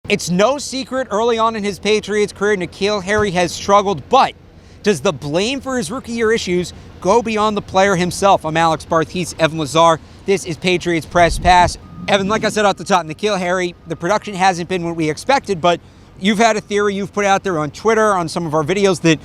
It's no secret early on in his Patriots career, N'Keal Harry has struggled, but does the blame for his rookie year issues go beyond the player himself? I'm Alex Barth, he's Evan Lazar. This is Patriots Press Pass. Evan, like I said off the top, N'Keal Harry, the production hasn't been what we expected, but you've had a theory you've put out there on Twitter, on some of our videos, that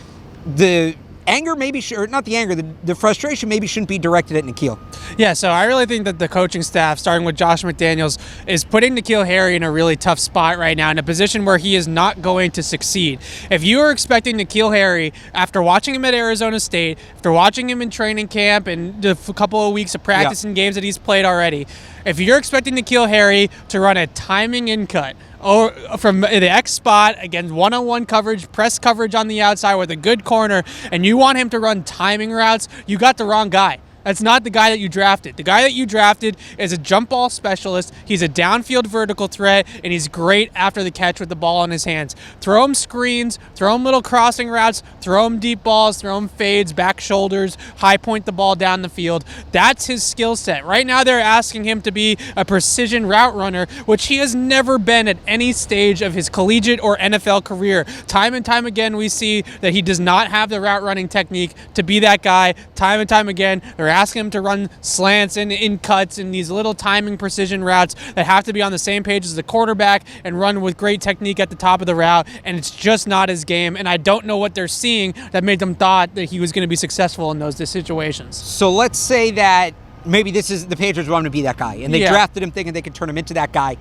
the anger maybe, or not the anger, the frustration maybe shouldn't be directed at N'Keal. Yeah, so I really think that the coaching staff, starting with Josh McDaniels, is putting N'Keal Harry in a really tough spot right now, in a position where he is not going to succeed. If you are expecting N'Keal Harry, after watching him at Arizona State, after watching him in training camp and a couple of weeks of practice and games that he's played already, if you're expecting N'Keal Harry to run a timing in cut, or from the X spot against one-on-one coverage, press coverage on the outside with a good corner, and you want him to run timing routes, you got the wrong guy. That's not the guy that you drafted. The guy that you drafted is a jump ball specialist. He's a downfield vertical threat, and he's great after the catch with the ball in his hands. Throw him screens, throw him little crossing routes, throw him deep balls, throw him fades, back shoulders, high point the ball down the field. That's his skill set. Right now they're asking him to be a precision route runner, which he has never been at any stage of his collegiate or NFL career. Time and time again, we see that he does not have the route running technique to be that guy. Time and time again, they're asking him to run slants and in cuts and these little timing precision routes that have to be on the same page as the quarterback and run with great technique at the top of the route, and it's just not his game, and I don't know what they're seeing that made them thought that he was going to be successful in those situations. So let's say that maybe this is the Patriots want him to be that guy, and they drafted him thinking they could turn him into that guy.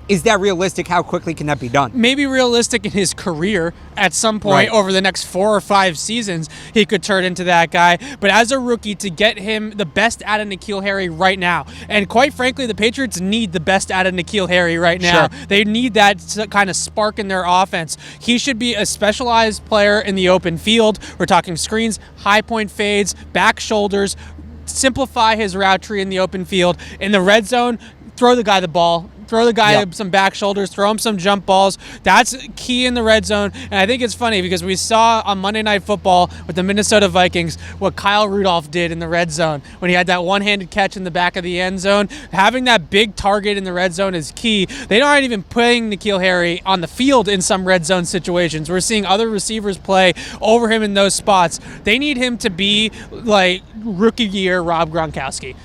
Is that realistic? How quickly can that be done? Maybe realistic in his career at some point over the next 4 or 5 seasons, he could turn into that guy. But as a rookie, to get him the best out of N'Keal Harry right now, and quite frankly, the Patriots need the best out of N'Keal Harry right now. They need that kind of spark in their offense. He should be a specialized player in the open field. We're talking screens, high point fades, back shoulders, simplify his route tree in the open field. In the red zone, throw the guy the ball. Throw the guy some back shoulders, throw him some jump balls. That's key in the red zone. And I think it's funny because we saw on Monday Night Football with the Minnesota Vikings what Kyle Rudolph did in the red zone when he had that one-handed catch in the back of the end zone. Having that big target in the red zone is key. They aren't even putting N'Keal Harry on the field in some red zone situations. We're seeing other receivers play over him in those spots. They need him to be like rookie year Rob Gronkowski.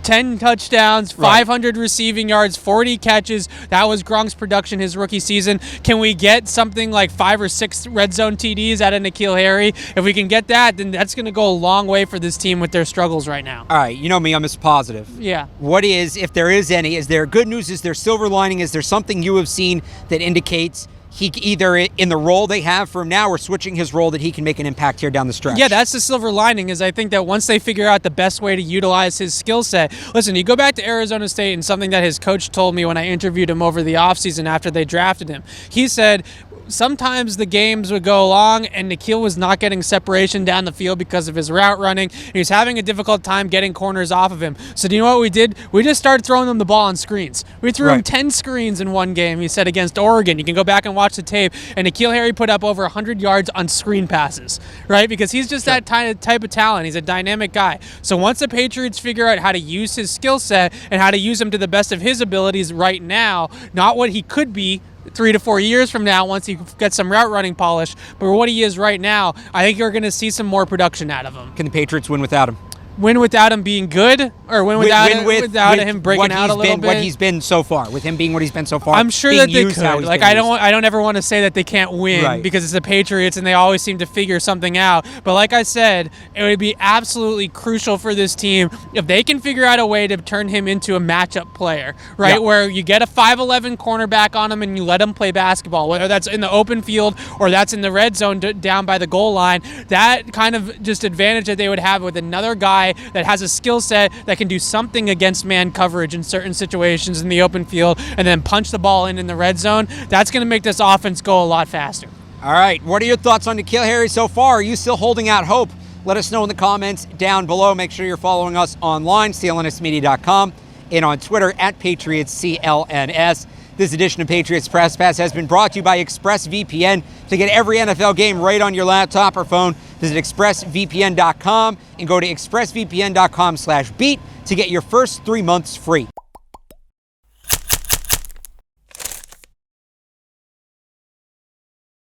10 touchdowns, 500 receiving yards, 40 catches. That was Gronk's production his rookie season. Can we get something like 5 or 6 red zone TDs out of N'Keal Harry? If we can get that, then that's going to go a long way for this team with their struggles right now. All right, you know me, I'm Mr. Positive. Yeah. What is, if there is any, is there good news? Is there silver lining? Is there something you have seen that indicates he either in the role they have for him now or switching his role that he can make an impact here down the stretch? Yeah, that's the silver lining, is I think that once they figure out the best way to utilize his skill set. Listen, you go back to Arizona State, and something that his coach told me when I interviewed him over the offseason after they drafted him. He said sometimes the games would go along and N'Keal was not getting separation down the field because of his route running. He was having a difficult time getting corners off of him. So do you know what we did? We just started throwing him the ball on screens. We threw him 10 screens in one game, he said, against Oregon. You can go back and watch the tape. And N'Keal Harry put up over 100 yards on screen passes, right? Because he's just that type of talent. He's a dynamic guy. So once the Patriots figure out how to use his skill set and how to use him to the best of his abilities right now, not what he could be 3 to 4 years from now once he gets some route running polish, but what he is right now, I think you're going to see some more production out of him. Can the Patriots win without him? Win without him being good, or win without him breaking out a little bit? What he's been so far, with him being what he's been so far. I'm sure that they could. Like I don't ever want to say that they can't win because it's the Patriots and they always seem to figure something out. But like I said, it would be absolutely crucial for this team if they can figure out a way to turn him into a matchup player, right? Yeah. Where you get a 5'11" cornerback on him and you let him play basketball, whether that's in the open field or that's in the red zone down by the goal line. That kind of just advantage that they would have with another guy that has a skill set that can do something against man coverage in certain situations in the open field and then punch the ball in the red zone, that's going to make this offense go a lot faster. All right, what are your thoughts on N'Keal Harry so far? Are you still holding out hope? Let us know in the comments down below. Make sure you're following us online, CLNSmedia.com, and on Twitter at PatriotsCLNS. This edition of Patriots Press Pass has been brought to you by ExpressVPN. To get every NFL game right on your laptop or phone, visit ExpressVPN.com and go to ExpressVPN.com/beat to get your first 3 months free.